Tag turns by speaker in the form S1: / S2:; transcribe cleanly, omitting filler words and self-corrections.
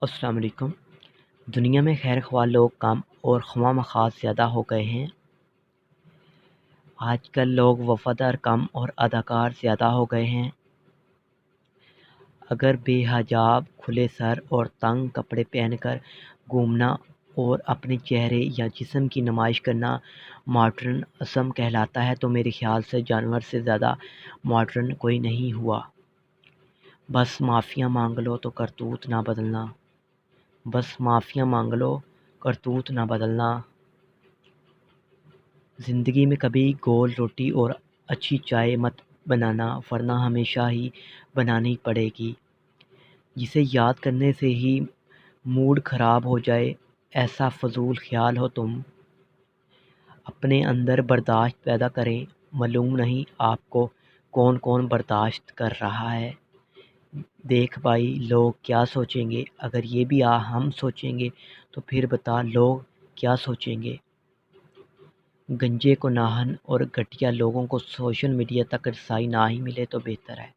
S1: अस्सलाम वालेकुम। दुनिया में खैर ख्वाह लोग कम और ख्वाह मख़ाज़ ज़्यादा हो गए हैं। आजकल लोग वफ़ादार कम और अदाकार ज़्यादा हो गए हैं। अगर बेहिजाब, खुले सर और तंग कपड़े पहनकर घूमना और अपने चेहरे या जिस्म की नुमाइश करना मॉडर्निज़्म कहलाता है तो मेरे ख़्याल से जानवर से ज़्यादा मॉडर्न कोई नहीं हुआ। बस माफ़ियाँ मांग लो तो करतूत ना बदलना। बस माफ़ियाँ मांग लो, करतूत ना बदलना। ज़िंदगी में कभी गोल रोटी और अच्छी चाय मत बनाना, वरना हमेशा ही बनानी पड़ेगी। जिसे याद करने से ही मूड ख़राब हो जाए, ऐसा फ़ज़ूल ख़्याल हो तुम। अपने अंदर बर्दाश्त पैदा करें, मालूम नहीं आपको कौन कौन बर्दाश्त कर रहा है। देख भाई, लोग क्या सोचेंगे। अगर ये भी हम सोचेंगे तो फिर बता लोग क्या सोचेंगे। गंजे को नाहन और घटिया लोगों को सोशल मीडिया तक रसाई ना ही मिले तो बेहतर है।